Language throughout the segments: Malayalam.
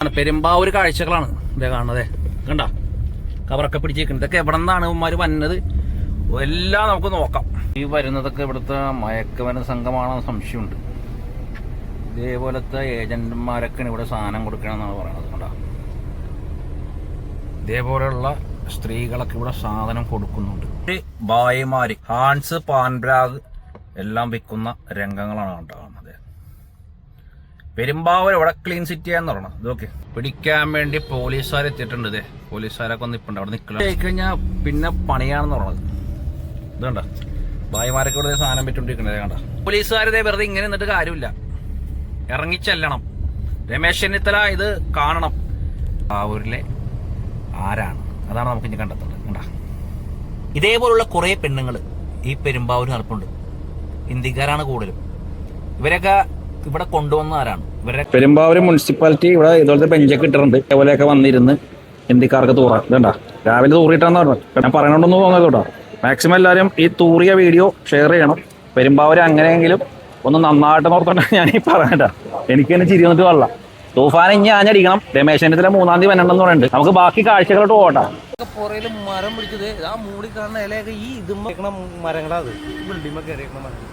പെരുമ്പാവൂർ കാഴ്ചകളാണ് ഇതേ കാണുന്നത്. കണ്ട കവറൊക്കെ പിടിച്ചേക്കുന്നത്. ഇതൊക്കെ എവിടെ നിന്നാണ് ഇവന്മാർ വന്നത് എല്ലാം നമുക്ക് നോക്കാം. ഈ വരുന്നതൊക്കെ ഇവിടുത്തെ മയക്കുമരുന്ന് സംഘമാണെന്ന് സംശയമുണ്ട്. ഇതേപോലത്തെ ഏജന്റുമാരൊക്കെയാണ് ഇവിടെ സാധനം കൊടുക്കണമെന്നാണ് പറയുന്നത്. കണ്ട ഇതേപോലെയുള്ള സ്ത്രീകളൊക്കെ ഇവിടെ സാധനം കൊടുക്കുന്നുണ്ട്. ബായിമാര് ഹാൻസ് പാൻബ്രാഗ് എല്ലാം വിൽക്കുന്ന രംഗങ്ങളാണ് ഉണ്ടാകുന്നത്. പെരുമ്പാവൂർ ഇവിടെ ക്ലീൻ സിറ്റി എന്ന് പറയണം. ഇതൊക്കെ പിടിക്കാൻ വേണ്ടി പോലീസുകാർ എത്തിയിട്ടുണ്ട്. ഇതേ പോലീസുകാരൊക്കെ നിൽപ്പുണ്ട് അവിടെ നിൽക്കണം. കഴിഞ്ഞാൽ പിന്നെ പണിയാണെന്ന് പറഞ്ഞത്. ഇതുണ്ട ഭായിമാരൊക്കെ ഇവിടെ സാധനം പറ്റുകൊണ്ടിരിക്കണത്. കണ്ട പോലീസുകാരിതേ വെറുതെ ഇങ്ങനെ നിന്നിട്ട് കാര്യമില്ല, ഇറങ്ങിച്ചെല്ലണം. രമേശ് ചെന്നിത്തല ഇത് കാണണം. പാവൂരിലെ ആരാണ് അതാണ് നമുക്ക് ഇനി കണ്ടെത്തുന്നത്. കണ്ട ഇതേപോലുള്ള കുറെ പെണ്ണുങ്ങൾ ഈ പെരുമ്പാവൂർ നടപ്പുണ്ട്. ഹിന്ദിക്കാരാണ് കൂടുതലും. ഇവരൊക്കെ ഇവിടെ കൊണ്ടുവന്ന ആരാണ്? ഇവരെ പെരുമ്പാവൂർ മുനിസിപ്പാലിറ്റി ഇവിടെ ഇതുപോലത്തെ ബെഞ്ചൊക്കെ ഇട്ടിട്ടുണ്ട്. ഇതേപോലെയൊക്കെ വന്നിരുന്ന് ഹിന്ദിക്കാർക്ക് തൂറാം. ഇതണ്ട രാവിലെ തൂറിയിട്ടാന്ന് പറഞ്ഞു. ഞാൻ പറയണമെന്ന് തോന്നുന്നത് കേട്ടോ. മാക്സിമം എല്ലാവരും ഈ തൂറിയ വീഡിയോ ഷെയർ ചെയ്യണം. പെരുമ്പാവൂർ അങ്ങനെയെങ്കിലും ഒന്ന് നന്നായിട്ട് നോർത്തോണ്ട് ഞാൻ ഈ പറയണ്ട. എനിക്ക് തന്നെ ചിരി വന്നിട്ട് കൊള്ളാം. തൂഫാൻ ഇനി ആഞ്ഞടിക്കണം. രമേശ് ചെന്നിത്തല 3-ാം തീയതി വരണമെന്ന് പറയുന്നുണ്ട്. നമുക്ക് ബാക്കി കാഴ്ചകളോട്ട് പോകട്ടെ. പുറയിൽ മരം പിടിച്ചത് ആ മൂടി കാണുന്ന ഇലയൊക്കെ ഈ ഇതും മരങ്ങളാ. അത് ബിൽഡിംഗ് കയറിയേക്കണ മരം.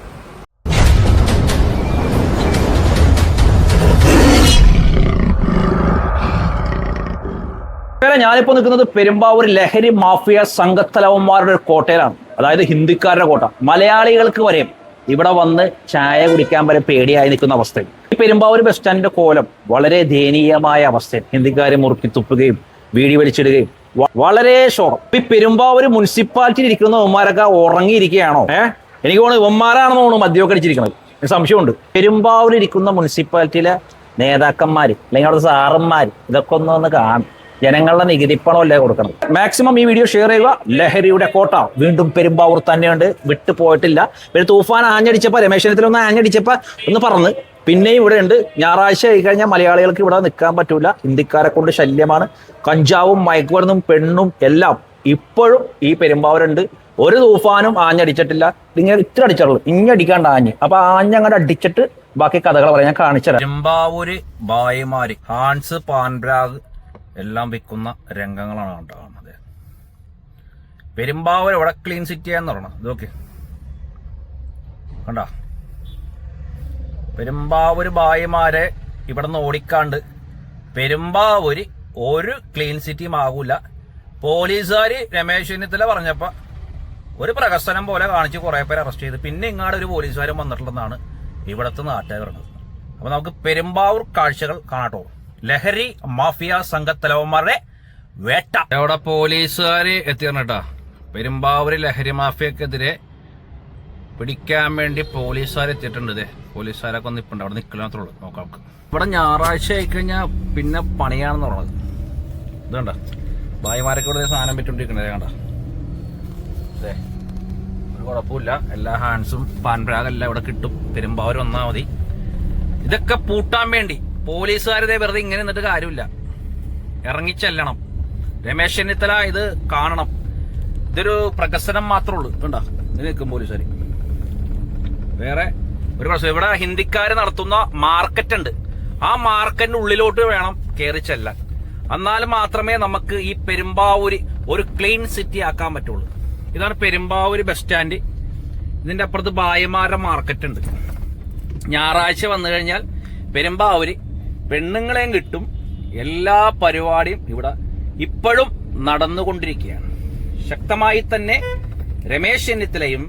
ഞാനിപ്പോ നിൽക്കുന്നത് പെരുമ്പാവൂർ ലഹരി മാഫിയ സംഘത്തലവന്മാരുടെ ഒരു കോട്ടയിലാണ്. അതായത് ഹിന്ദിക്കാരുടെ കോട്ട. മലയാളികൾക്ക് വരെ ഇവിടെ വന്ന് ചായ കുടിക്കാൻ വരെ പേടിയായി നിൽക്കുന്ന അവസ്ഥയിൽ ഈ പെരുമ്പാവൂർ ബസ് സ്റ്റാൻഡിന്റെ കോലം വളരെ ദയനീയമായ അവസ്ഥയിൽ. ഹിന്ദിക്കാരെ മുറുക്കി തുപ്പുകയും വീടി വലിച്ചിടുകയും വളരെ ശോകം. ഈ പെരുമ്പാവൂർ മുനിസിപ്പാലിറ്റിയിൽ ഇരിക്കുന്ന ഇവന്മാരൊക്കെ ഉറങ്ങിയിരിക്കുകയാണോ? എനിക്ക് തോന്നുന്നു ഇവന്മാരാണെന്ന് തോന്നുന്നു മദ്യമൊക്കെ അടിച്ചിരിക്കണത്. സംശയമുണ്ട്. പെരുമ്പാവൂരിൽ ഇരിക്കുന്ന മുനിസിപ്പാലിറ്റിയിലെ നേതാക്കന്മാര് അല്ലെങ്കിൽ അവിടുത്തെ സാറന്മാര് ഇതൊക്കെ ഒന്ന് കാണും. ജനങ്ങളുടെ നികുതിപ്പണമല്ലേ കൊടുക്കണം. മാക്സിമം ഈ വീഡിയോ ഷെയർ ചെയ്യുക. ലഹരിയുടെ കോട്ട വീണ്ടും പെരുമ്പാവൂർ തന്നെയുണ്ട്, വിട്ടു പോയിട്ടില്ല. പിന്നെ തൂഫാൻ ആഞ്ഞടിച്ചപ്പോൾ രമേശ് ചെന്നിത്തല ഒന്ന് ആഞ്ഞടിച്ചപ്പോൾ ഒന്ന് പറന്ന് പിന്നെയും ഇവിടെ ഉണ്ട്. ഞായറാഴ്ച ആയി കഴിഞ്ഞാൽ മലയാളികൾക്ക് ഇവിടെ നിൽക്കാൻ പറ്റൂല. ഹിന്ദിക്കാരെ കൊണ്ട് ശല്യമാണ്. കഞ്ചാവും മയക്കുമരുന്നും പെണ്ണും എല്ലാം ഇപ്പോഴും ഈ പെരുമ്പാവൂരുണ്ട്. ഒരു തൂഫാനും ആഞ്ഞടിച്ചിട്ടില്ല. ഇങ്ങനെ ഇത്ര അടിച്ചുള്ളൂ, ഇങ്ങടിക്കാണ്ട് ആഞ്ഞ്. അപ്പൊ ആഞ്ഞങ്ങോട്ട് അടിച്ചിട്ട് ബാക്കി കഥകൾ പറയാൻ ഞാൻ കാണിച്ചുതരാം. പെരുമ്പാവൂര് ബായിമാര് ഹാൻസ് പാൻബ്രാഗ് എല്ലാം വിൽക്കുന്ന രംഗങ്ങളാണ് ഉണ്ടാകുന്നത്. പെരുമ്പാവൂർ ഇവിടെ ക്ലീൻ സിറ്റി എന്ന് പറയണം. ഇതൊക്കെ കണ്ട പെരുമ്പാവൂർ ബായിമാരെ ഇവിടെ നിന്ന് ഓടിക്കാണ്ട് പെരുമ്പാവൂര് ഒരു ക്ലീൻ സിറ്റിയും ആകൂല. പോലീസുകാര് രമേശ് ചെന്നിത്തല പറഞ്ഞപ്പോ ഒരു പ്രകസനം പോലെ കാണിച്ച് കുറെ പേരെ അറസ്റ്റ് ചെയ്ത് പിന്നെ ഇങ്ങാട് ഒരു പോലീസുകാരും വന്നിട്ടുണ്ടെന്നാണ് ഇവിടുത്തെ നാട്ടുകാർ പറഞ്ഞത്. അപ്പൊ നമുക്ക് പെരുമ്പാവൂർ കാഴ്ചകൾ കാണാട്ടോ. ലഹരി മാഫിയ സംഘത്തലവന്മാരുടെ വേട്ട. അവിടെ പോലീസുകാര് എത്തിയർന്നേട്ടാ. പെരുമ്പാവൂര് ലഹരി മാഫിയക്കെതിരെ പിടിക്കാൻ വേണ്ടി പോലീസുകാർ എത്തിയിട്ടുണ്ട്. ഇതേ പോലീസുകാരൊക്കെ ഒന്ന് ഇപ്പുണ്ട് അവിടെ നിൽക്കലാത്തുള്ളൂ. നോക്കാം. ഇവിടെ ഞായറാഴ്ച ആയിക്കഴിഞ്ഞാൽ പിന്നെ പണിയാണെന്ന് പറഞ്ഞത്. ഇതുണ്ട ഭായിമാരൊക്കെ ഇവിടെ സാധനം പറ്റുകൊണ്ടിരിക്കണേ. കണ്ട അതെ ഒരു കുഴപ്പമില്ല. എല്ലാ ഹാൻഡ്സും പാൻബ്രാഗും എല്ലാം ഇവിടെ കിട്ടും. പെരുമ്പാവൂർ വന്നാൽ മതി. ഇതൊക്കെ പൂട്ടാൻ വേണ്ടി പോലീസുകാരിതേ വെറുതെ ഇങ്ങനെ നിന്നിട്ട് കാര്യമില്ല, ഇറങ്ങിച്ചെല്ലണം. രമേശ് ചെന്നിത്തല ഇത് കാണണം. ഇതൊരു പ്രകസനം മാത്രമേ ഉള്ളൂ. കണ്ടാ ഇത് നിൽക്കും പോലീസുകാർ. വേറെ ഒരു പ്രശ്നം. ഇവിടെ ഹിന്ദിക്കാര് നടത്തുന്ന മാർക്കറ്റ് ഉണ്ട്. ആ മാർക്കറ്റിന്റെ ഉള്ളിലോട്ട് വേണം കയറി ചെല്ലാൻ. എന്നാലും മാത്രമേ നമുക്ക് ഈ പെരുമ്പാവൂര് ഒരു ക്ലീൻ സിറ്റി ആക്കാൻ പറ്റുള്ളൂ. ഇതാണ് പെരുമ്പാവൂര് ബസ് സ്റ്റാൻഡ്. ഇതിന്റെ അപ്പുറത്ത് ബായിമാരുടെ മാർക്കറ്റ് ഉണ്ട്. ഞായറാഴ്ച വന്നു കഴിഞ്ഞാൽ പെരുമ്പാവൂര് പെണ്ണുങ്ങളെയും കിട്ടും. എല്ലാ പരിപാടിയും ഇവിടെ ഇപ്പോഴും നടന്നുകൊണ്ടിരിക്കുകയാണ്. ശക്തമായി തന്നെ രമേശ് ചെന്നിത്തലയും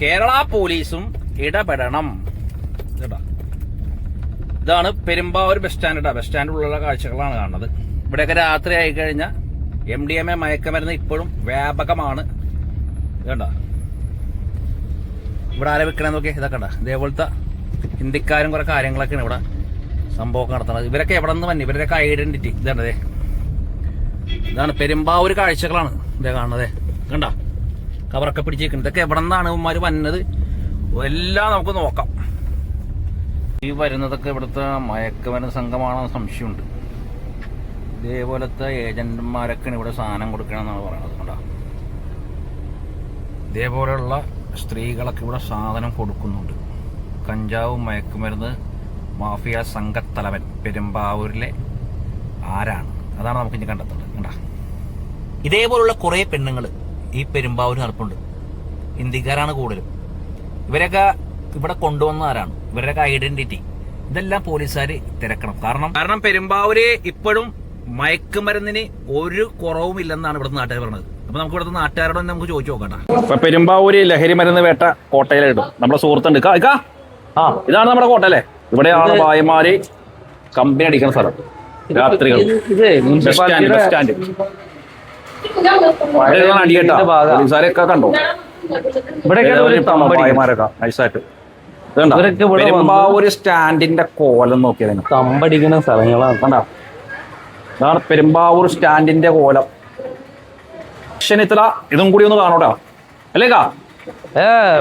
കേരള പോലീസും ഇടപെടണം. ഇതാണ് പെരുമ്പാവൂർ ബസ് സ്റ്റാൻഡ്. ബസ് സ്റ്റാൻഡിലുള്ള കാഴ്ചകളാണ് കാണുന്നത്. ഇവിടെയൊക്കെ രാത്രി ആയി കഴിഞ്ഞാൽ MDMA മയക്കമരുന്ന് ഇപ്പോഴും വ്യാപകമാണ്. ഇതണ്ട ഇവിടെ ആരെ വിൽക്കണമെന്ന് നോക്കിയാൽ ഇതൊക്കെ ഉണ്ട. ഇതേപോലത്തെ ഹിന്ദിക്കാരും കുറെ കാര്യങ്ങളൊക്കെയാണ് ഇവിടെ സംഭവമൊക്കെ നടത്തുന്നത്. ഇവരൊക്കെ എവിടെ നിന്ന് വന്നു? ഇവരൊക്കെ ഐഡന്റിറ്റി ഇതാണതേ. ഇതാണ് പെരുമ്പാവൂർ കാഴ്ചകളാണ് ഇതേ കാണുന്നതേ. കണ്ട കവറൊക്കെ പിടിച്ചേക്കുന്നത്. ഇതൊക്കെ എവിടെ നിന്നാണ് ഇവന്മാർ വന്നത് എല്ലാം നമുക്ക് നോക്കാം. ഈ വരുന്നതൊക്കെ ഇവിടുത്തെ മയക്കുമരുന്ന് സംഘമാണെന്ന് സംശയമുണ്ട്. ഇതേപോലത്തെ ഏജന്റുമാരൊക്കെയാണ് ഇവിടെ സാധനം കൊടുക്കണമെന്നാണ് പറയുന്നത്. കണ്ട ഇതേപോലെയുള്ള സ്ത്രീകളൊക്കെ ഇവിടെ സാധനം കൊടുക്കുന്നുണ്ട്. കഞ്ചാവും മയക്കുമരുന്ന് മാഫിയ സംഘത്തലവൻ പെരുമ്പാവൂരിലെ ആരാണ്, അതാണ് നമുക്ക് ഇനി കണ്ടെത്തേണ്ടത്. കണ്ടാ ഇതേപോലുള്ള കുറേ പെണ്ണുങ്ങൾ ഈ പെരുമ്പാവൂർ നടപ്പുണ്ട്. ഹിന്ദിക്കാരാണ് കൂടുതലും. ഇവരൊക്കെ ഇവിടെ കൊണ്ടുവന്നവരാണ്. ഇവരുടെയൊക്കെ ഐഡന്റിറ്റി ഇതെല്ലാം പോലീസുകാർ തിരക്കണം. കാരണം പെരുമ്പാവൂര് ഇപ്പോഴും മയക്കുമരുന്നിന് ഒരു കുറവും ഇല്ലെന്നാണ് ഇവിടുത്തെ നാട്ടുകാർ പറഞ്ഞത്. അപ്പൊ നമുക്ക് ഇവിടുത്തെ നാട്ടുകാരോട് നമുക്ക് ചോദിച്ചു നോക്കണ്ട. ഇപ്പൊ പെരുമ്പാവൂര് ലഹരി മരുന്ന് വേട്ട കോട്ടയിലിടും. നമ്മുടെ സുഹൃത്തുണ്ട് ഇതാണ് നമ്മുടെ കോട്ട അല്ലേ. ഇവിടെയാണ് ഭായിമാര് കമ്പനി അടിക്കുന്ന സ്ഥലം. രാത്രികൾ ബസ് സ്റ്റാൻഡ് അടിയേട്ടാ പോലീസുകാരൊക്കെ കണ്ടോ. ഭായിമാരൊക്കെ നൈസായിട്ട് പെരുമ്പാവൂര് സ്റ്റാൻഡിന്റെ കോലം നോക്കിയത് തമ്പടിക്കുന്ന സ്ഥലങ്ങളാണ്. കണ്ടോ, അതാണ് പെരുമ്പാവൂർ സ്റ്റാൻഡിന്റെ കോലം. ഇത്ര ഇതും കൂടി ഒന്ന് കാണൂട്ടാ അല്ലേക്കാ.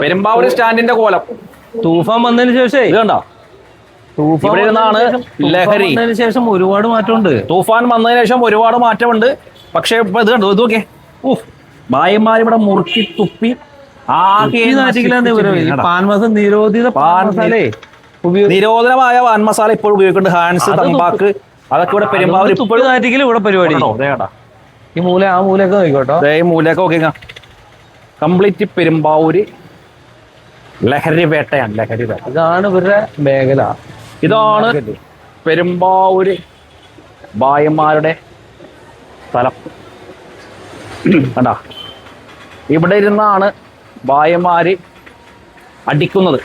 പെരുമ്പാവൂർ സ്റ്റാൻഡിന്റെ കോലം തൂഫാൻ വന്നതിന് ശേഷം ഇത് കണ്ടോ. ഇവിടെ ഇരുന്നാണ് ലഹരി. ശേഷം ഒരുപാട് മാറ്റമുണ്ട്. തൂഫാൻ വന്നതിന് ശേഷം ഒരുപാട് മാറ്റമുണ്ട്. പക്ഷെ ഇപ്പൊ ഇത് കണ്ടോ, ഇത് നോക്കിയേ. ഭായിമാർ ഇവിടെ മുറുക്കി തുപ്പി നിരോധനമായ പാൻ മസാല ഇപ്പോൾ ഉപയോഗിക്കുന്നുണ്ട്. ഹാൻസ്, തമ്പാക്ക്, അതൊക്കെ ഇവിടെ പെരുമ്പാവൂർ ഇപ്പോഴും ഇവിടെ പരിപാടി. ഈ മൂല ആ മൂലയൊക്കെ നോക്കിക്കോട്ടോ. ഈ മൂലയൊക്കെ നോക്കിക്ക. കംപ്ലീറ്റ് പെരുമ്പാവൂര് ലഹരി വേട്ടയാണ്. ലഹരി വേട്ട ഇതാണ് ഇവരുടെ മേഖല. ഇതാണ് പെരുമ്പാവൂര് ഭായിമാരുടെ സ്ഥലം. കണ്ടാ, ഇവിടെ ഇരുന്നാണ് ഭായിമാര് അടിക്കുന്നത്.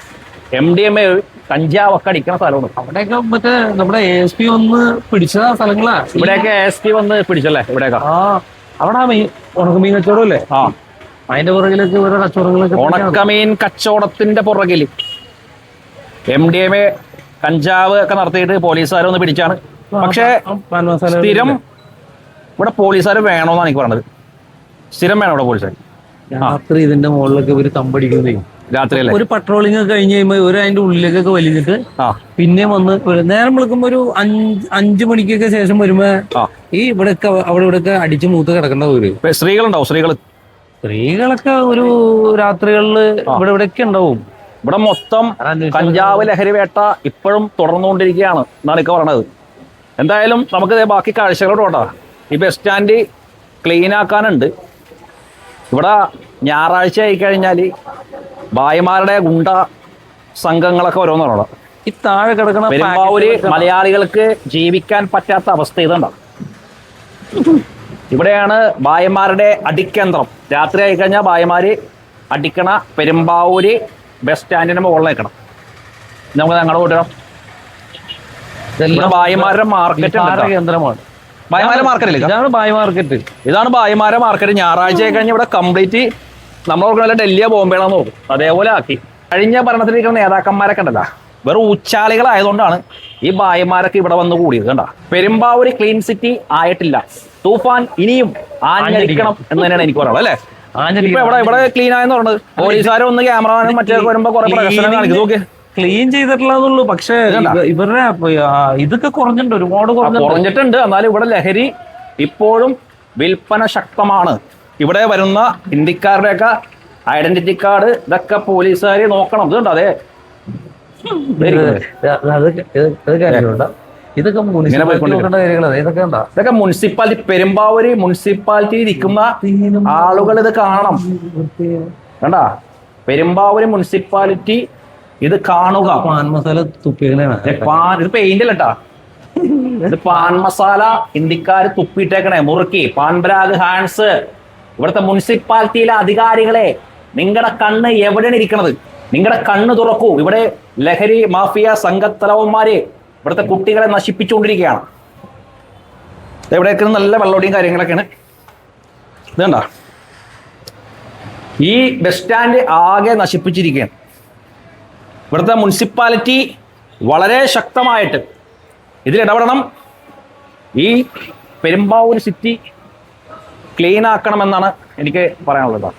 MDMA കഞ്ചാവൊക്കെ അടിക്കുന്ന സ്ഥലമാണ്. അവിടെയൊക്കെ മറ്റേ നമ്മുടെ ASP വന്ന് പിടിച്ച സ്ഥലങ്ങളാ. ഇവിടെയൊക്കെ ASP വന്ന് പിടിച്ചല്ലേ ഇവിടെയൊക്കെ. അവിടെ ഉണക്കമീൻ കച്ചവടം അല്ലേ. അതിന്റെ പുറകിലൊക്കെ ഓരോ കച്ചവടങ്ങളൊക്കെ. ഉണക്കമീൻ കച്ചവടത്തിന്റെ പുറകില് MDMA കഞ്ചാവ് ഒക്കെ നടത്തിയിട്ട് പോലീസുകാരൊന്ന് പിടിച്ചാണ്. പക്ഷെ സ്ഥിരം ഇവിടെ പോലീസുകാർ വേണോന്നാണ് എനിക്ക് പറഞ്ഞത്. സ്ഥിരം വേണം ഇവിടെ പോലീസുകാർ. രാത്രി ഇതിന്റെ മുകളിലൊക്കെ ഇവര് തമ്പടിക്കുന്നേ. രാത്രിയല്ലേ ഒരു പട്രോളിംഗ് ഒക്കെ കഴിഞ്ഞ് കഴിയുമ്പോ ഒരു അതിന്റെ ഉള്ളിലേക്കൊക്കെ വലിഞ്ഞിട്ട് പിന്നെ വന്ന് നേരം വിളിക്കുമ്പോ ഒരു 5 മണിക്കൊക്കെ ശേഷം വരുമ്പോ ഈ ഇവിടെയൊക്കെ അവിടെ ഇവിടെയൊക്കെ അടിച്ചു മൂത്ത് കിടക്കേണ്ട ഒരു സ്ത്രീകളുണ്ടാവും. സ്ത്രീകളൊക്കെ ഒരു രാത്രികളില് ഇവിടെ ഇവിടെയൊക്കെ ഉണ്ടാവും. ഇവിടെ മൊത്തം കഞ്ചാവ് ലഹരി വേട്ട ഇപ്പോഴും തുടർന്നുകൊണ്ടിരിക്കുകയാണ് എന്നാണ് ഇക്ക പറഞ്ഞത്. എന്തായാലും നമുക്ക് ബാക്കി കാഴ്ചകളോട് പോട്ടാ. ഈ ബസ് സ്റ്റാൻഡ് ക്ലീൻ ആക്കാനുണ്ട്. ഇവിടെ ഞായറാഴ്ച ആയി കഴിഞ്ഞാൽ ഭായിമാരുടെ ഗുണ്ട സംഘങ്ങളൊക്കെ ഓരോന്നാണ്. ഈ താഴെ കിടക്കുന്ന പെരുമ്പാവൂര് മലയാളികൾക്ക് ജീവിക്കാൻ പറ്റാത്ത അവസ്ഥ ഇതുണ്ടാവും. ഇവിടെയാണ് ഭായിമാരുടെ അടിക്കേന്ദ്രം. രാത്രി ആയി കഴിഞ്ഞാൽ ഭായിമാര് അടിക്കണ പെരുമ്പാവൂര് ബസ് സ്റ്റാൻഡിന് മുകളിൽ നിൽക്കണം. നമുക്ക് ഞങ്ങളുടെ കൂട്ടണം. ഭായിമാരുടെ മാർക്കറ്റ് കേന്ദ്രമാണ്. ഭായിമാരുടെ മാർക്കറ്റ് ഇതാണ് ഭായ് മാർക്കറ്റ്. ഇതാണ് ഭായിമാരുടെ മാർക്കറ്റ്. ഞായറാഴ്ച ആയി കഴിഞ്ഞാൽ ഇവിടെ കംപ്ലീറ്റ് നമ്മളോർക്കല്ല ഡൽഹിയോ ബോംബെയാണോ നോക്കും. അതേപോലെ ആക്കി. കഴിഞ്ഞ ഭരണത്തിലിരിക്കുന്ന നേതാക്കന്മാരൊക്കെ ഉണ്ടല്ലോ, വെറും ഊച്ചാളികളായതുകൊണ്ടാണ് ഈ ഭായിമാരൊക്കെ ഇവിടെ വന്ന് കൂടിയത്. കണ്ട, പെരുമ്പാവൂര് ക്ലീൻ സിറ്റി ആയിട്ടില്ല. തൂഫാൻ ഇനിയും ആഞ്ഞടിക്കണം എന്ന് തന്നെയാണ് എനിക്ക് പറയുന്നത് അല്ലേ. ഇപ്പൊ ഇവിടെ ക്ലീൻ ആയെന്ന് പറഞ്ഞത് പോലീസുകാരും ഒന്ന് ക്യാമറമാനും മറ്റേ വരുമ്പോ കുറെ പ്രകടനം കാണിക്കും. നോക്കി ക്ലീൻ ചെയ്തിട്ടില്ലെന്നുള്ളൂ. പക്ഷെ ഇവരുടെ ഇതൊക്കെ കുറഞ്ഞിട്ടുണ്ട്, ഒരുപാട് കുറഞ്ഞിട്ടുണ്ട്. എന്നാലും ഇവിടെ ലഹരി ഇപ്പോഴും വിൽപ്പന ശക്തമാണ്. ഇവിടെ വരുന്ന ഹിന്ദിക്കാരുടെയൊക്കെ ഐഡന്റിറ്റി കാർഡ് ഇതൊക്കെ പോലീസുകാർ നോക്കണം. ഇതുണ്ട്. അതെ, ഇതൊക്കെ മുനിസിപ്പാലിറ്റി, പെരുമ്പാവൂര് മുനിസിപ്പാലിറ്റി ഇരിക്കുന്ന ആളുകൾ ഇത് കാണണം. കണ്ട, പെരുമ്പാവൂര് മുനിസിപ്പാലിറ്റി ഇത് കാണുക. പാൻ മസാല തുപ്പിയാണ്. ഇത് പെയിന്റ് അല്ലട്ടാ, ഇത് പാൻ മസാല ഹിന്ദിക്കാര് തുപ്പിയിട്ടേക്കണേ മുറുക്കി. പാൻപരാഗ്, ഹാൻസ്. ഇവിടുത്തെ മുനിസിപ്പാലിറ്റിയിലെ അധികാരികളെ, നിങ്ങളുടെ കണ്ണ് എവിടെയാണ് ഇരിക്കണത്? നിങ്ങളുടെ കണ്ണ് തുറക്കൂ. ഇവിടെ ലഹരി മാഫിയ സംഘത്തലവന്മാര് ഇവിടുത്തെ കുട്ടികളെ നശിപ്പിച്ചുകൊണ്ടിരിക്കുകയാണ്. എവിടെയൊക്കെ നല്ല വെള്ളോടിയും കാര്യങ്ങളൊക്കെയാണ്. ഇത് കണ്ട, ഈ ബസ് സ്റ്റാൻഡ് ആകെ നശിപ്പിച്ചിരിക്കുകയാണ്. ഇവിടുത്തെ മുനിസിപ്പാലിറ്റി വളരെ ശക്തമായിട്ട് ഇതിലിടപെടണം. ഈ പെരുമ്പാവൂർ സിറ്റി ക്ലീൻ ആക്കണമെന്നാണ് എനിക്ക് പറയാനുള്ളത്.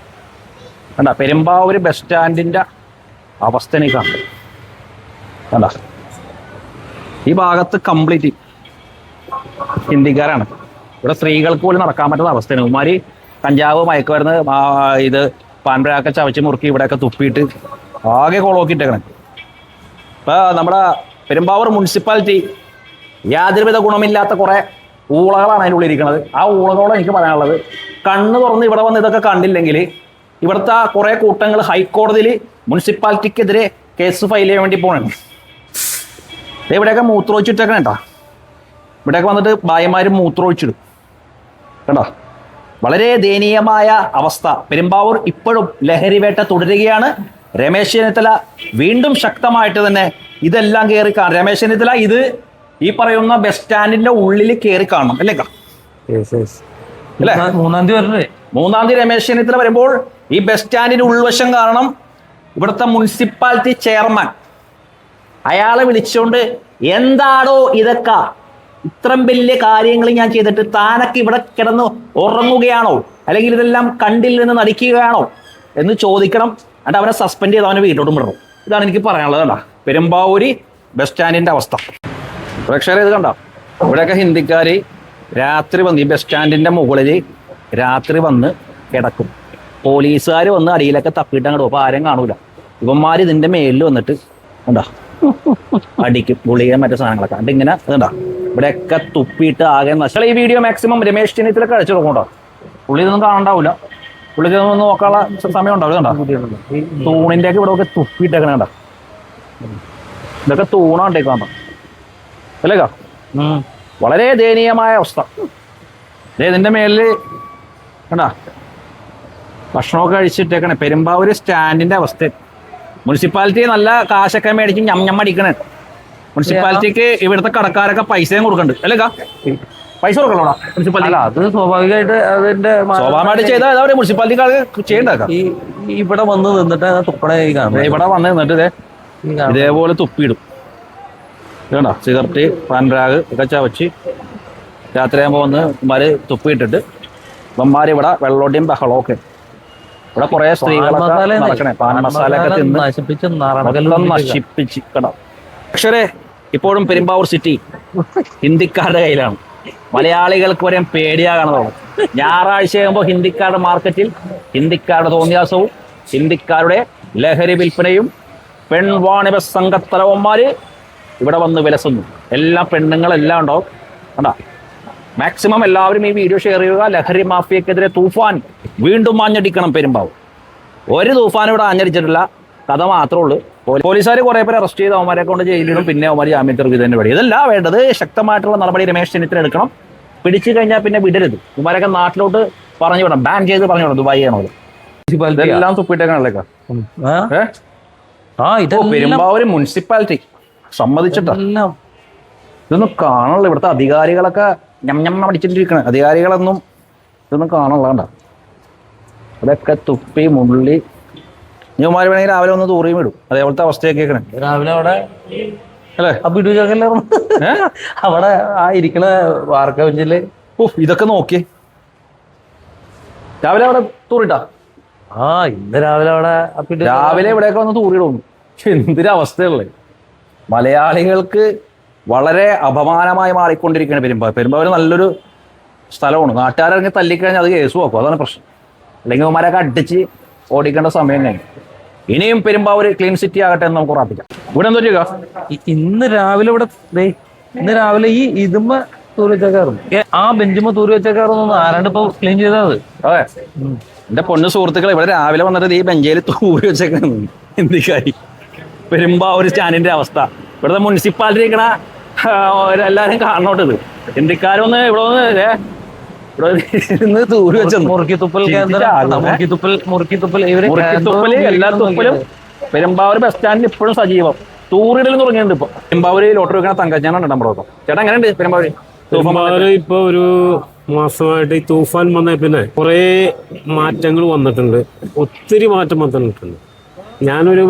കണ്ട, പെരുമ്പാവൂർ ബസ് സ്റ്റാൻഡിൻ്റെ അവസ്ഥ എനിക്ക് കാണുന്നത്. കണ്ട, ഈ ഭാഗത്ത് കംപ്ലീറ്റ് ഹിന്ദിക്കാരാണ്. ഇവിടെ സ്ത്രീകൾക്ക് പോലും നടക്കാൻ പറ്റുന്ന അവസ്ഥയാണ്. ഉമാരി കഞ്ചാവ് മയക്കുമരുന്ന് ഇത് പാൻപരാക്കെ ചവച്ച് മുറുക്കി ഇവിടെയൊക്കെ തുപ്പിയിട്ട് ആകെ കോളോക്കിയിട്ടേക്കണേ. ഇപ്പം നമ്മുടെ പെരുമ്പാവൂർ മുനിസിപ്പാലിറ്റി യാതൊരുവിധ ഗുണമില്ലാത്ത കുറേ ഊളകളാണ് അതിൻ്റെ ഉള്ളിൽ ഇരിക്കുന്നത്. ആ ഊളകളോട് എനിക്ക് പറയാനുള്ളത്, കണ്ണ് തുറന്ന് ഇവിടെ വന്ന് ഇതൊക്കെ കണ്ടില്ലെങ്കിൽ ഇവിടുത്തെ കുറേ കൂട്ടങ്ങൾ ഹൈക്കോടതിയിൽ മുനിസിപ്പാലിറ്റിക്കെതിരെ കേസ് ഫയൽ ചെയ്യാൻ വേണ്ടി പോകണം. ഇവിടെയൊക്കെ മൂത്രമൊഴിച്ചിട്ടേക്കണ കേട്ടോ. ഇവിടെയൊക്കെ വന്നിട്ട് ഭാര്യമാരും മൂത്രമൊഴിച്ചിടും കേട്ടോ. വളരെ ദയനീയമായ അവസ്ഥ. പെരുമ്പാവൂർ ഇപ്പോഴും ലഹരി വേട്ട തുടരുകയാണ്. രമേശ് ചെന്നിത്തല വീണ്ടും ശക്തമായിട്ട് തന്നെ ഇതെല്ലാം കയറി കാണും. രമേശ് ചെന്നിത്തല ഇത് ഈ പറയുന്ന ബസ് സ്റ്റാൻഡിന്റെ ഉള്ളിൽ കയറി കാണണം അല്ലേ? അല്ലേ? 3-ാം തീയതി വരണേ. 3-ാം തീയതി രമേശ് ചെന്നിത്തല വരുമ്പോൾ ഈ ബസ് സ്റ്റാൻഡിന്റെ ഉൾവശം കാരണം ഇവിടുത്തെ മുനിസിപ്പാലിറ്റി ചെയർമാൻ അയാളെ വിളിച്ചുകൊണ്ട്, എന്താണോ ഇതൊക്കെ, ഇത്രയും വലിയ കാര്യങ്ങൾ ഞാൻ ചെയ്തിട്ട് താനൊക്കെ ഇവിടെ കിടന്ന് ഉറങ്ങുകയാണോ, അല്ലെങ്കിൽ ഇതെല്ലാം കണ്ടിൽ നിന്ന് നടിക്കുകയാണോ എന്ന് ചോദിക്കണം. എന്നിട്ട് അവനെ സസ്പെൻഡ് ചെയ്ത് അവനെ വീട്ടിലോട്ടും വിടണം. ഇതാണ് എനിക്ക് പറയാനുള്ളത്. കണ്ട പെരുമ്പാവൂര് ബസ് സ്റ്റാൻഡിന്റെ അവസ്ഥ. പ്രേക്ഷകരെ ഇത് കണ്ട, ഇവിടെയൊക്കെ ഹിന്ദിക്കാർ രാത്രി വന്ന് ഈ ബസ് സ്റ്റാൻഡിന്റെ മുകളിൽ രാത്രി വന്ന് കിടക്കും. പോലീസുകാർ വന്ന് അടിയിലൊക്കെ തപ്പിയിട്ട് അങ്ങോട്ട് പോകും. അപ്പോൾ ആരും കാണൂല. ഇവന്മാർ ഇതിന്റെ മേലിൽ വന്നിട്ട് കണ്ടാ അടിക്കും, ഗുളിക മറ്റു സാധനങ്ങളൊക്കെ. എന്നിട്ട് ഇങ്ങനെ ഇതുണ്ടാ ഇവിടെയൊക്കെ തുപ്പിയിട്ട് ആകെ നശിച്ച. ഈ വീഡിയോ മാക്സിമം രമേശ് ചെന്നിത്തലൊക്കെ അടിച്ചു നോക്കണ്ടോ. പുള്ളി ഇതൊന്നും കാണണ്ടാവില്ല, പുള്ളിക്ക് ഇതൊന്നും നോക്കാനുള്ള സമയം ഉണ്ടാവില്ല. കണ്ടോ തൂണിന്റെ ഒക്കെ ഇവിടെ ഒക്കെ തുപ്പിയിട്ടേക്കണ കണ്ട. ഇതൊക്കെ തൂണാണ്ടേക്കാണ്ട അല്ലേക്കാ. വളരെ ദയനീയമായ അവസ്ഥ. ഇതിന്റെ മേലില് കണ്ടാ ഭക്ഷണമൊക്കെ കഴിച്ചിട്ടേക്കണേ. പെരുമ്പാവൂര് സ്റ്റാൻഡിന്റെ അവസ്ഥ. മുനിസിപ്പാലിറ്റി നല്ല കാശൊക്കെ മേടിച്ച് ഞമ്മടിക്കണേ. മുനിസിപ്പാലിറ്റിക്ക് ഇവിടുത്തെ കടക്കാരൊക്കെ പൈസയും കൊടുക്കണ്ട് അല്ലേക്കാ. പൈസ കൊടുക്കണോടാ മുനിസിപ്പാലിറ്റി. അത് സ്വാഭാവികമായിട്ട് അതിന്റെ സ്വാഭാവികമായിട്ട് ചെയ്താൽ മുനിസിപ്പാലിറ്റിക്കാർക്ക് ചെയ്യണ്ടാക്കാം. ഇവിടെ വന്ന് നിന്നിട്ട് തുപ്പണ ഇവിടെ വന്ന് നിന്നിട്ട് ഇതേപോലെ തുപ്പിയിടും. വേണ്ട സിഗരറ്റ് പാൻരാഗ് ഒക്കെ ചവച്ച് രാത്രിയാകുമ്പോൾ വന്ന് ഇവന്മാര് തുപ്പിയിട്ടിട്ട് ഇവന്മാർ ഇവിടെ വെള്ളോട്ടിയും ബഹളവും ഒക്കെ. ഇവിടെ കുറെ സ്ത്രീകളൊക്കെ നടക്കണേ. പാൻ മസാല ഒക്കെ തിന്ന് നശിപ്പിച്ച് കേട്ടോ. അക്ഷരെ ഇപ്പോഴും പെരുമ്പാവൂർ സിറ്റി ഹിന്ദിക്കാരുടെ കയ്യിലാണ്. മലയാളികൾക്ക് വരെ പേടിയാകണതോളം. ഞായറാഴ്ച ആകുമ്പോൾ ഹിന്ദിക്കാരുടെ മാർക്കറ്റിൽ ഹിന്ദിക്കാരുടെ തോന്നിയാസവും ഹിന്ദിക്കാരുടെ ലഹരി വിൽപ്പനയും പെൺവാണിഭ സംഘത്തലവന്മാര് ഇവിടെ വന്ന് വിലസുന്നു. എല്ലാ പെണ്ണുങ്ങളെല്ലാം ഉണ്ടാവും കണ്ടാ. മാക്സിമം എല്ലാവരും ഈ വീഡിയോ ഷെയർ ചെയ്യുക. ലഹരി മാഫിയക്കെതിരെ തൂഫാൻ വീണ്ടും ആഞ്ഞടിക്കണം പെരുമ്പാവൂർ. ഒരു തൂഫാൻ ഇവിടെ ആഞ്ഞടിച്ചിട്ടില്ല, കഥ മാത്രമേ ഉള്ളൂ. പോലീസുകാർ കുറേ പേര് അറസ്റ്റ് ചെയ്ത് അവന്മാരെ കൊണ്ട് ജയിലിടും, പിന്നെ അവന്മാർ ജാമ്യത്തിറക്കി തന്നെ വഴി. ഇതല്ല വേണ്ടത്. ശക്തമായിട്ടുള്ള നടപടി രമേശ് ചെന്നിത്തല എടുക്കണം. പിടിച്ചു കഴിഞ്ഞാൽ പിന്നെ വിടരുത്. ഇവന്മാരൊക്കെ നാട്ടിലോട്ട് പറഞ്ഞു വിടണം, ബാൻ ചെയ്ത് പറഞ്ഞു വിടണം. ദുബായി ആണോ ഇതെല്ലാം തുപ്പിട്ടേക്കാണല്ലേക്കാ. പെരുമ്പാവൂര് മുനിസിപ്പാലിറ്റി സമ്മതിച്ചിട്ടാ. ഇതൊന്നും കാണുള്ളൂ. ഇവിടുത്തെ അധികാരികളൊക്കെ ഞമ്മ അടിച്ചിട്ടിരിക്കണേ. അധികാരികളൊന്നും ഇതൊന്നും കാണുള്ളതാണ്ട. ഇതൊക്കെ തുപ്പി മുള്ളി ഇവന്മാർ വേണമെങ്കിൽ രാവിലെ ഒന്ന് തൂറിയും വിടും. അതേപോലത്തെ അവസ്ഥയൊക്കെ കേൾക്കണേ. രാവിലെ അവിടെ അല്ലേ അവിടെ ആ ഇരിക്കണ വാർക്ക ബെഞ്ചില് ഇതൊക്കെ നോക്കി രാവിലെ അവിടെ തൂറിട്ടാ. ഇന്ന് രാവിലെ അവിടെ രാവിലെ ഇവിടെയൊക്കെ വന്ന് തൂറിയിടുന്നു. എന്തൊരവസ്ഥയുള്ളത്. മലയാളികൾക്ക് വളരെ അപമാനമായി മാറിക്കൊണ്ടിരിക്കുകയാണ് പെരുമ്പാവൂർ. പെരുമ്പാവൂർ നല്ലൊരു സ്ഥലമാണ്. നാട്ടുകാരിറങ്ങി തല്ലിക്കഴിഞ്ഞാൽ അത് കേസ് നോക്കും. അതാണ് പ്രശ്നം. അല്ലെങ്കിൽ അവന്മാരൊക്കെ അടിച്ച് ഓടിക്കേണ്ട സമയം കഴിഞ്ഞു. ഇനിയും പെരുമ്പാവൂർ ക്ലീൻ സിറ്റി ആകട്ടെ എന്ന് നമുക്ക് ഉറപ്പിക്കാം. ഇവിടെ എന്താ ചെയ്യുക? ഇന്ന് രാവിലെ ഇവിടെ ഇന്ന് രാവിലെ ഈ ഇതുമ്മ തൂറി വെച്ചേക്കാറും ആ ബെഞ്ചുമ്മ തൂറി വെച്ചേക്കാറൊന്നും ആരാണ്ട് ഇപ്പൊ ക്ലീൻ ചെയ്താൽ. അതെ, എന്റെ പൊന്നു സുഹൃത്തുക്കൾ, ഇവിടെ രാവിലെ വന്നിട്ട് ഈ ബെഞ്ചയിൽ തൂറി വെച്ചേക്കാണ് ഹിന്ദിക്കാരി. പെരുമ്പാവൂർ സ്റ്റാൻഡിന്റെ അവസ്ഥ. ഇവിടുത്തെ മുനിസിപ്പാലിറ്റി ഇരിക്കണ എല്ലാരും കാണോട്ടത്. ഹിന്ദിക്കാരൊന്ന് ഇവിടെ വന്ന് തൂറി വെച്ച മുറുക്കിത്തുപ്പൽ എല്ലാ തുപ്പലും പെരുമ്പാവൂർ ബസ് സ്റ്റാൻഡിൽ ഇപ്പോഴും സജീവം. തൂറിടൽ തുടങ്ങിയിട്ടുണ്ട്. ഇപ്പൊ പെരുമ്പാവൂർ ലോട്ടറി വെക്കണ തങ്കച്ചാനാണ് നമ്മുടെ ചേട്ടാ. എങ്ങനെയുണ്ട് പെരുമ്പാവൂർ? ഇപ്പൊ ഒരു മാസമായിട്ട് ഈ തൂഫാൻ വന്ന പിന്നെ കുറെ മാറ്റങ്ങൾ വന്നിട്ടുണ്ട്. ഒത്തിരി മാറ്റം വന്നിട്ടുണ്ട്. ഞാനൊരു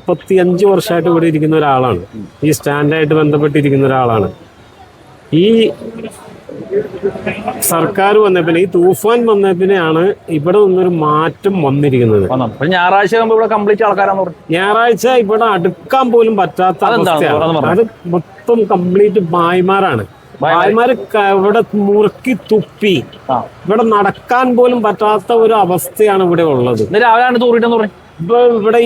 35 വർഷമായിട്ട് ഇവിടെ ഇരിക്കുന്ന ഒരാളാണ്. ഈ സ്റ്റാൻഡായിട്ട് ബന്ധപ്പെട്ടിരിക്കുന്ന ഒരാളാണ്. ഈ സർക്കാർ വന്ന പിന്നെ, ഈ തൂഫാൻ വന്ന പിന്നെയാണ് ഇവിടെ നിന്നൊരു മാറ്റം വന്നിരിക്കുന്നത്. ഞായറാഴ്ച ഇവിടെ കംപ്ലീറ്റ് ആൾക്കാരാന്ന് പറഞ്ഞു. ഞായറാഴ്ച ഇവിടെ അടുക്കാൻ പോലും പറ്റാത്ത അവസ്ഥയാണ്. അത് മൊത്തം കംപ്ലീറ്റ് ഭായിമാരാണ്. ഭായിമാര് ഇവിടെ മുറുക്കി തുപ്പി ഇവിടെ നടക്കാൻ പോലും പറ്റാത്ത ഒരു അവസ്ഥയാണ് ഇവിടെ ഉള്ളത്. രാവിലെ തൂറിട്ടെന്ന് പറഞ്ഞു. ഇപ്പൊ ഇവിടെ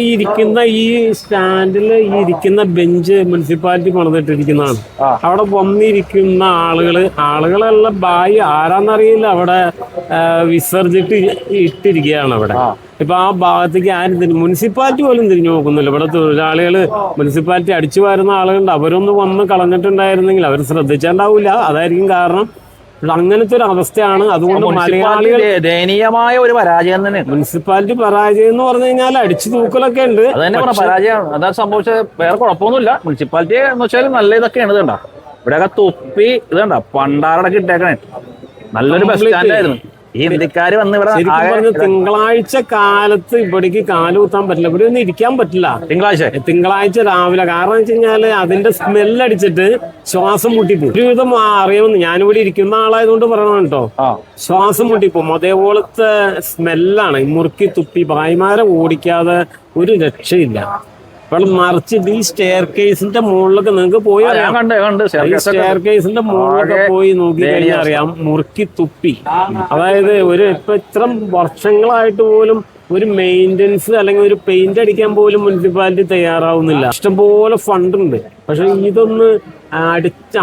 ഈ സ്റ്റാൻഡിൽ ഈ ഇരിക്കുന്ന ബെഞ്ച് മുനിസിപ്പാലിറ്റി പണിതിട്ടിരിക്കുന്നതാണ്. അവിടെ വന്നിരിക്കുന്ന ആളുകളെല്ലാം ബായി ആരാന്നറിയില്ല അവിടെ വിസർജിട്ട് ഇട്ടിരിക്കുകയാണ് അവിടെ. ഇപ്പൊ ആ ഭാഗത്തേക്ക് ആരും മുനിസിപ്പാലിറ്റി പോലും തിരിഞ്ഞു നോക്കുന്നില്ല. ഇവിടെ തൊഴിലാളികൾ മുനിസിപ്പാലിറ്റി അടിച്ചു വരുന്ന ആളുകളുണ്ട്, അവരൊന്ന് വന്ന് കളഞ്ഞിട്ടുണ്ടായിരുന്നെങ്കിൽ അവർ ശ്രദ്ധിച്ചിട്ടുണ്ടാവില്ല. അതായിരിക്കും കാരണം. അങ്ങനത്തെ ഒരു അവസ്ഥയാണ്. അതുകൊണ്ട് മലയാളികൾ ദയനീയമായ ഒരു പരാജയം തന്നെ. മുനിസിപ്പാലിറ്റി പരാജയം എന്ന് പറഞ്ഞു കഴിഞ്ഞാൽ അടിച്ചു തൂക്കലൊക്കെ ഉണ്ട്. അത് തന്നെ പറഞ്ഞ പരാജയമാണ്. അതാ സംഭവിച്ചത്. വേറെ കുഴപ്പമൊന്നുമില്ല. മുനിസിപ്പാലിറ്റി എന്ന് വെച്ചാൽ നല്ല ഇതൊക്കെയാണ്. ഇതുണ്ട ഇവിടെയൊക്കെ തൊപ്പി ഇതുണ്ട പണ്ടാറടക്കം ഇട്ടേക്കണേ. നല്ലൊരു ബസ് സ്റ്റാൻഡ് ആയിരുന്നു. ഈ ഹിന്ദിക്കാര് വന്ന് ഇവിടെ തിങ്കളാഴ്ച കാലത്ത് ഇവിടേക്ക് കാലുകുത്താൻ പറ്റില്ല, ഇവിടെ ഒന്നും ഇരിക്കാൻ പറ്റില്ല. തിങ്കളാഴ്ച രാവിലെ. കാരണം വെച്ച് കഴിഞ്ഞാല് അതിന്റെ സ്മെല്ലടിച്ചിട്ട് ശ്വാസം മുട്ടിപ്പോ. ഒരുവിധം അറിയാമെന്ന് ഞാനിവിടെ ഇരിക്കുന്ന ആളായതുകൊണ്ട് പറയണം കേട്ടോ. ശ്വാസം മുട്ടിപ്പോവും. അതേപോലത്തെ സ്മെല്ലാണ്. മുറുക്കി തുപ്പി ഭായിമാരെ ഓടിക്കാതെ ഒരു രക്ഷയില്ല. അപ്പോൾ മറിച്ചിട്ട് ഈ സ്റ്റെയർ കേസിന്റെ മുകളിലൊക്കെ നിങ്ങൾക്ക് പോയി അറിയാം. സ്റ്റെയർ കേസിന്റെ മുകളിലൊക്കെ പോയി നോക്കി കഴിഞ്ഞാൽ അറിയാം മുറുക്കി തുപ്പി. അതായത് ഇപ്പൊ ഇത്ര വർഷങ്ങളായിട്ട് പോലും ഒരു മെയിൻ്റെനൻസ് അല്ലെങ്കിൽ ഒരു പെയിന്റ് അടിക്കാൻ പോലും മുനിസിപ്പാലിറ്റി തയ്യാറാവുന്നില്ല. ഇഷ്ടംപോലെ ഫണ്ട് ഉണ്ട്, പക്ഷെ ഇതൊന്ന്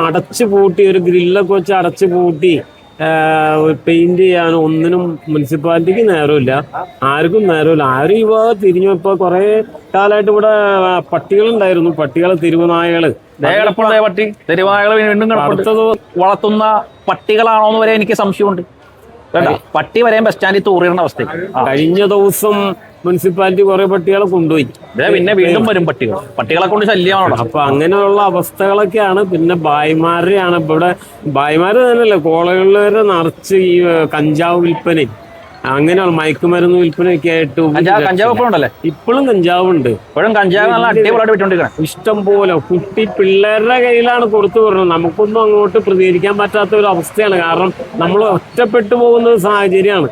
അടച്ചു പൂട്ടി ഒരു ഗ്രില്ലൊക്കെ വെച്ച് അടച്ചു പൂട്ടി പെയിന്റ് ചെയ്യാനോ ഒന്നിനും മുനിസിപ്പാലിറ്റിക്ക് നേരമില്ല, ആർക്കും നേരമില്ല. ആരും ഈ ഭാഗത്ത് തിരിഞ്ഞു. ഇപ്പൊ കുറെ കാലമായിട്ട് ഇവിടെ പട്ടികളുണ്ടായിരുന്നു, പട്ടികള് തെരുവുനായകള്. പട്ടി തെരുവുനായകള് വീണ്ടും വളർത്തുന്ന പട്ടികളാണോന്ന് വരെ എനിക്ക് സംശയമുണ്ട്. പട്ടി വരെ ബസ് സ്റ്റാൻഡിൽ തൂറിയുന്ന അവസ്ഥ. കഴിഞ്ഞ ദിവസം മുനിസിപ്പാലിറ്റി കുറെ പട്ടികളെ കൊണ്ടുപോയി. പിന്നെ വീണ്ടും വരും പട്ടികളെ കൊണ്ട് ശല്യമാണോ. അപ്പൊ അങ്ങനെയുള്ള അവസ്ഥകളൊക്കെയാണ്. പിന്നെ ഭായിമാരെയാണ് ഇപ്പൊ ഇവിടെ. ഭായിമാര് തന്നെയല്ലേ കോളേജുകളിൽ നിറച്ച് ഈ കഞ്ചാവ് വിൽപ്പന, അങ്ങനെയുള്ള മയക്കുമരുന്ന് വിൽപ്പനയൊക്കെ ആയിട്ട്. ഇപ്പോഴും കഞ്ചാവുണ്ട്. ഇഷ്ടം പോലെ കുട്ടി പിള്ളേരുടെ കയ്യിലാണ് കൊടുത്തു വിടുന്നത്. നമുക്കൊന്നും അങ്ങോട്ട് പ്രതികരിക്കാൻ പറ്റാത്ത ഒരു അവസ്ഥയാണ്. കാരണം നമ്മൾ ഒറ്റപ്പെട്ടു പോകുന്ന ഒരു സാഹചര്യമാണ്.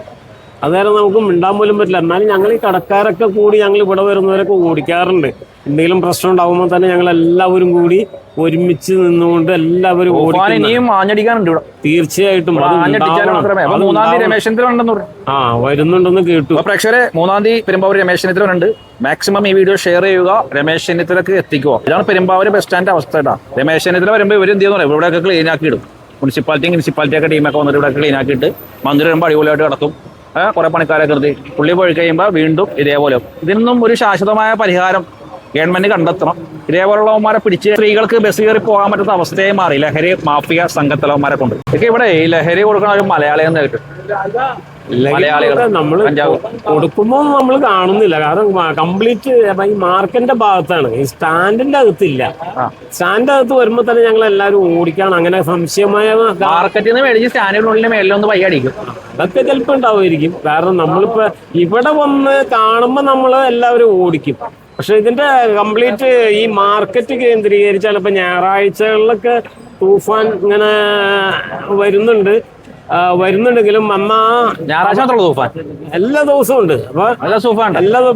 അതായത് നമുക്ക് മിണ്ടാൻ പോലും പറ്റില്ല. എന്നാലും ഞങ്ങൾ ഈ കടക്കാരൊക്കെ കൂടി ഞങ്ങൾ ഇവിടെ വരുന്നവരൊക്കെ ഓടിക്കാറുണ്ട്. എന്തെങ്കിലും പ്രശ്നം ഉണ്ടാകുമ്പോൾ തന്നെ ഞങ്ങൾ എല്ലാവരും കൂടി ഒരുമിച്ച് നിന്നുകൊണ്ട് എല്ലാവരും ഓടിക്കാറുണ്ട്. തീർച്ചയായിട്ടും വരുന്നുണ്ടെന്ന് കേട്ടു. പ്രേക്ഷകരെ 3-ാം തീയതി പെരുമ്പാവൂർ രമേശ് ചെന്നിത്തലുണ്ട്. മാക്സിമം ഈ വീഡിയോ ഷെയർ ചെയ്യുക, രമേശ് ചെന്നിത്തലക്ക് എത്തിക്കുക. ഇതാണ് പെരുമ്പാവൂർ ബസ് സ്റ്റാൻഡ് അവസ്ഥ. രമേശ് ചെന്നിത്തല വരുമ്പോൾ ഇവർ എന്ത് ചെയ്യുന്നു, ഇവിടെയൊക്കെ ക്ലീൻ ആക്കി ഇടും. മുനിസിപ്പാലിറ്റിയൊക്കെ ടീമൊക്കെ വന്നിട്ട് ഇവിടെ ക്ലീൻ ആക്കിയിട്ട് മന്ത്രി വരുമ്പോൾ അടിപൊളിയായിട്ട് കിടക്കും. കുറെ പണിക്കാരെ കരുതി പുള്ളി പോയി കഴിയുമ്പോൾ വീണ്ടും ഇതേപോലെ. ഇതിനൊന്നും ഒരു ശാശ്വതമായ പരിഹാരം ഗവൺമെന്റ് കണ്ടെത്തണം. ഇതേപോലുള്ളവന്മാരെ പിടിച്ച് സ്ത്രീകൾക്ക് ബസ് കയറി പോകാൻ പറ്റുന്ന അവസ്ഥയെ മാറി ലഹരി മാഫിയ സംഘത്തലവന്മാരെ കൊണ്ട്. ഇതൊക്കെ ഇവിടെ ഈ ലഹരി കൊടുക്കണ ഒരു മലയാളി എന്ന് കേട്ടു. നമ്മൾ കൊടുക്കുമ്പോൾ നമ്മൾ കാണുന്നില്ല. കാരണം കംപ്ലീറ്റ് ഈ മാർക്കറ്റിന്റെ ഭാഗത്താണ്, ഈ സ്റ്റാൻഡിന്റെ അകത്തില്ല. സ്റ്റാൻഡിന്റെ അകത്ത് വരുമ്പോ തന്നെ ഞങ്ങൾ എല്ലാവരും ഓടിക്കാണ്. അങ്ങനെ സംശയമായ മാർക്കറ്റിൽ നിന്ന് മേടിച്ച് സ്റ്റാൻഡിനുള്ളിൽ മേലൊന്ന് പയ്യടിക്കും. അതൊക്കെ ചിലപ്പോൾ ഉണ്ടാവുമായിരിക്കും. കാരണം നമ്മളിപ്പോ ഇവിടെ വന്ന് കാണുമ്പോ നമ്മൾ എല്ലാവരും ഓടിക്കും. പക്ഷെ ഇതിന്റെ കംപ്ലീറ്റ് ഈ മാർക്കറ്റ് കേന്ദ്രീകരിച്ചാൽ ഇപ്പൊ ഞായറാഴ്ചകളിലൊക്കെ തൂഫാൻ ഇങ്ങനെ വരുന്നുണ്ടെങ്കിലും ഞായറാഴ്ച തൂഫാൻ എല്ലാ ദിവസവും ഉണ്ട്. അപ്പൊ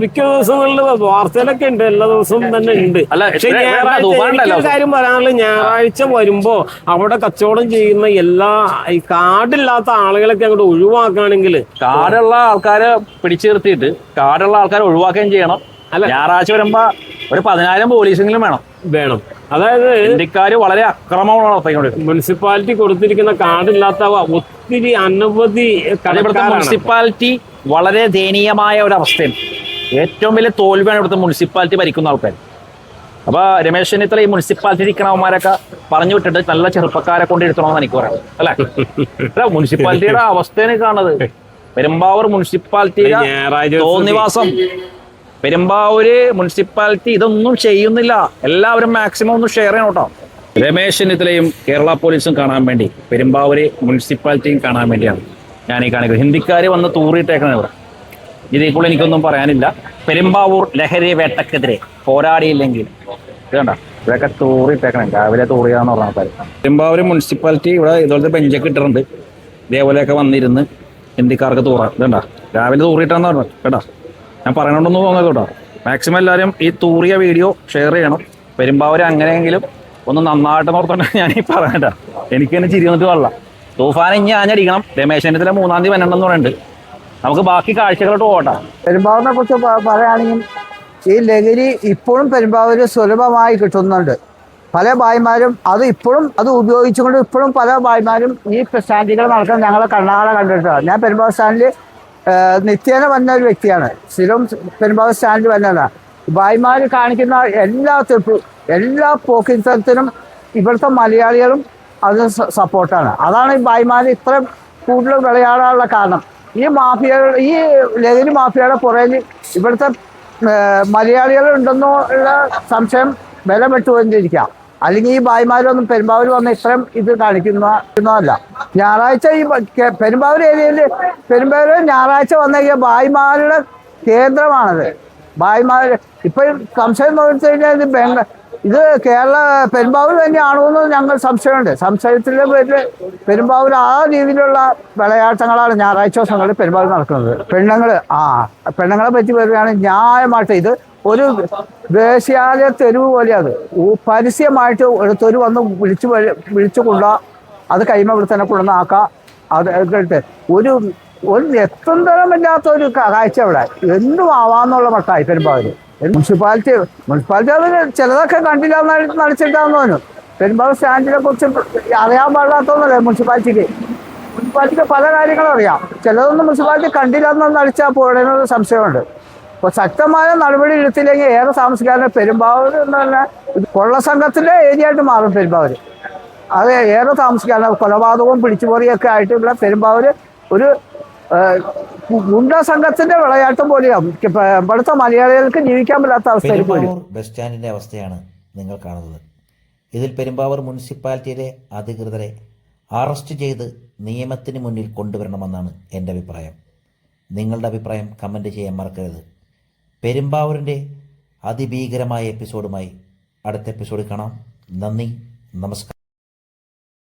മിക്ക ദിവസങ്ങളിലും വാർത്തയിലൊക്കെ ഉണ്ട്, എല്ലാ ദിവസവും തന്നെ ഉണ്ട്. പക്ഷെ കാര്യം പറയാനുള്ളത്, ഞായറാഴ്ച വരുമ്പോ അവിടെ കച്ചവടം ചെയ്യുന്ന ഈ കാർഡില്ലാത്ത ആളുകളൊക്കെ അങ്ങോട്ട് ഒഴിവാക്കുകയാണെങ്കിൽ, കാർഡുള്ള ആൾക്കാരെ പിടിച്ചു നിർത്തിയിട്ട് കാർഡുള്ള ആൾക്കാരെ ഒഴിവാക്കുകയും ചെയ്യണം. ഞായറാഴ്ച വരുമ്പോ ഒരു 10,000 പോലീസെങ്കിലും വേണം. അതായത് ഇന്ത്യക്കാര് വളരെ അക്രമമാണ്. മുനിസിപ്പാലിറ്റി കൊടുത്തിരിക്കുന്ന കാർഡില്ലാത്ത ഒത്തിരി അനവധി മുനിസിപ്പാലിറ്റി വളരെ ദയനീയമായ ഒരു അവസ്ഥയാണ്. ഏറ്റവും വലിയ തോൽവിയാണ് ഇവിടുത്തെ മുനിസിപ്പാലിറ്റി ഭരിക്കുന്ന ആൾക്കാർ. അപ്പൊ രമേശ് ചെന്നിത്തല ഈ മുനിസിപ്പാലിറ്റി ഇരിക്കണവന്മാരൊക്കെ പറഞ്ഞു വിട്ടിട്ട് നല്ല ചെറുപ്പക്കാരെ കൊണ്ട് ഇരുത്തണമെന്ന് എനിക്ക് പറയാം. അല്ല, മുനിസിപ്പാലിറ്റിയുടെ അവസ്ഥയാണ് കാണുന്നത്. പെരുമ്പാവൂർ മുനിസിപ്പാലിറ്റിയുടെ തോന്നിവാസം. പെരുമ്പാവൂര് മുനിസിപ്പാലിറ്റി ഇതൊന്നും ചെയ്യുന്നില്ല. എല്ലാവരും മാക്സിമം ഒന്ന് ഷെയർ ചെയ്യണം കേട്ടോ. രമേശ് ചെന്നിത്തലയും കേരള പോലീസും കാണാൻ വേണ്ടി പെരുമ്പാവൂര് മുനിസിപ്പാലിറ്റിയും കാണാൻ വേണ്ടിയാണ് ഞാൻ ഈ കാണിക്കുന്നത്. ഹിന്ദിക്കാർ വന്ന് തൂറിയിട്ടേക്കണം ഇവിടെ. ഇതിൽ എനിക്കൊന്നും പറയാനില്ല. പെരുമ്പാവൂർ ലഹരി വേട്ടക്കെതിരെ പോരാടിയില്ലെങ്കിൽ ഇതണ്ട ഇവിടെയൊക്കെ തൂറിയിട്ടേക്കണം. രാവിലെ തൂറിയാന്ന് പറഞ്ഞ ആൾക്കാർ. പെരുമ്പാവൂര് മുനിസിപ്പാലിറ്റി ഇവിടെ ഇതുപോലത്തെ ബെഞ്ചൊക്കെ ഇട്ടിട്ടുണ്ട്. ഇതേപോലെയൊക്കെ വന്നിരുന്ന് ഹിന്ദിക്കാർക്ക് തൂറാം. ഇതണ്ട രാവിലെ തൂറിയിട്ടാന്ന് പറഞ്ഞു കേട്ടോ. ഞാൻ പറയണമെന്ന് തോന്നുന്നത് കേട്ടോ. മാക്സിമം എല്ലാവരും ഈ തൂറിയ വീഡിയോ ഷെയർ ചെയ്യണം. പെരുമ്പാവൂര് അങ്ങനെയെങ്കിലും ഒന്ന് നന്നായിട്ട് നോർത്തോണ്ട് ഞാൻ ഈ പറയണ്ട. എനിക്ക് തന്നെ ചിരി വന്നിട്ട് കൊള്ളാം. തൂഫാൻ ഇനി ആഞ്ഞടിക്കണം. രമേശ് ചെന്നിത്തല 3-ാം തീയതി വരണമെന്ന് പറയുന്നുണ്ട്. നമുക്ക് ബാക്കി കാഴ്ചകളോട്ട് പോകട്ടെ. പെരുമ്പാവൂരിനെ കുറിച്ച് പറയുകയാണെങ്കിൽ ഈ ലഹരി ഇപ്പോഴും പെരുമ്പാവൂര് സുലഭമായി കിട്ടുന്നുണ്ട്. പല ഭായിമാരും അത് ഉപയോഗിച്ചുകൊണ്ട് ഇപ്പോഴും പല ഭായിമാരും ഈ സ്റ്റാൻഡുകൾ നടക്കാൻ ഞങ്ങളെ കണ്ണാടെ കണ്ടിട്ടാണ്. ഞാൻ പെരുമ്പാവൂർ സ്റ്റാൻഡിൽ നിത്യേന വന്ന ഒരു വ്യക്തിയാണ്. സ്ഥിരം പെരുമ്പാവൂർ സ്റ്റാൻഡിൽ വന്നതാണ്. ഭായിമാർ കാണിക്കുന്ന എല്ലാ പോക്കിത്തരത്തിനും ഇവിടുത്തെ മലയാളികളും അത് സപ്പോർട്ടാണ്. അതാണ് ഈ ഭായിമാർ ഇത്ര കൂടുതൽ വിളയാടാനുള്ള കാരണം. ഈ ലഹരി മാഫിയയുടെ പുറകിൽ ഇവിടുത്തെ മലയാളികൾ ഉണ്ടെന്നോ ഉള്ള സംശയം ബലപ്പെട്ടുകൊണ്ടിരിക്കാം. അല്ലെങ്കിൽ ഈ ഭായിമാരൊന്നും പെരുമ്പാവൂർ വന്ന് ഇത്രയും ഇത് കാണിക്കുന്നതല്ല. ഞായറാഴ്ച ഈ പെരുമ്പാവൂർ ഏരിയയിൽ പെരുമ്പാവൂർ ഞായറാഴ്ച വന്ന ഭായിമാരുടെ കേന്ദ്രമാണത്. ഭായിമാർ ഇപ്പം സംശയം നോക്കി കഴിഞ്ഞാൽ ഇത് പെരുമ്പാവൂർ തന്നെയാണോ എന്ന് ഞങ്ങൾ സംശയമുണ്ട്. സംശയത്തിൻ്റെ പേരിൽ പെരുമ്പാവൂർ ആ രീതിയിലുള്ള വിളയാട്ടങ്ങളാണ് ഞായറാഴ്ച ദിവസങ്ങളിൽ പെരുമ്പാവൂർ നടക്കുന്നത്. പെണ്ണുങ്ങളെ പറ്റി പറയുകയാണെങ്കിൽ ന്യായമായിട്ട് ഇത് ഒരു ദേശീയാലയ തെരുവ് പോലെയാണ്. പരസ്യമായിട്ട് ഒരു വന്ന് വിളിച്ചു അത് കൈമ ഇവിടെ തന്നെ കൊണ്ടുവന്നാക്കാം. അത് കേട്ട് ഒരു എത്തുന്തരമില്ലാത്ത ഒരു കാഴ്ച ഇവിടെ എന്തും ആവാന്നുള്ള മട്ടായി പെരുമ്പാവൂർ. മുനിസിപ്പാലിറ്റി അത് ചിലതൊക്കെ കണ്ടില്ല നടിച്ചിട്ടാന്ന് തോന്നുന്നു. പെരുമ്പാവൂർ സ്റ്റാൻഡിനെ കുറിച്ച് അറിയാൻ പാടില്ലാത്തതൊന്നുമല്ലേ മുനിസിപ്പാലിറ്റിക്ക് പല കാര്യങ്ങളും അറിയാം. ചിലതൊന്നും മുനിസിപ്പാലിറ്റി കണ്ടില്ല എന്ന് നടിച്ചാൽ പോകണമെന്നൊരു സംശയമുണ്ട്. അപ്പോൾ ശക്തമായ നടപടി എടുത്തില്ലെങ്കിൽ ഏറെ താമസിക്കാതെ പെരുമ്പാവൂർ എന്ന് പറഞ്ഞാൽ കൊള്ള സംഘത്തിൻ്റെ ഏരിയ ആയിട്ട് മാറും പെരുമ്പാവൂർ. അത് ഏറെ താമസിക്കാതെ കൊലപാതകവും പിടിച്ചുപറിയൊക്കെ ആയിട്ടുള്ള പെരുമ്പാവൂർ ഒരു ഗുണ്ടാ സംഘത്തിന്റെ വിളയാട്ടം പോലെയാവും. ഇവിടുത്തെ മലയാളികൾക്ക് ജീവിക്കാൻ പറ്റാത്ത അവസ്ഥയിൽ പോലും. ബസ് സ്റ്റാൻഡിന്റെ അവസ്ഥയാണ് നിങ്ങൾ കാണുന്നത്. ഇതിൽ പെരുമ്പാവൂർ മുനിസിപ്പാലിറ്റിയിലെ അധികൃതരെ അറസ്റ്റ് ചെയ്ത് നിയമത്തിന് മുന്നിൽ കൊണ്ടുവരണമെന്നാണ് എൻ്റെ അഭിപ്രായം. നിങ്ങളുടെ അഭിപ്രായം കമൻറ്റ് ചെയ്യാൻ മറക്കരുത്. പെരുമ്പാവൂരിൻ്റെ അതിഭീകരമായ എപ്പിസോഡുമായി അടുത്ത എപ്പിസോഡിൽ കാണാം. നന്ദി, നമസ്കാരം.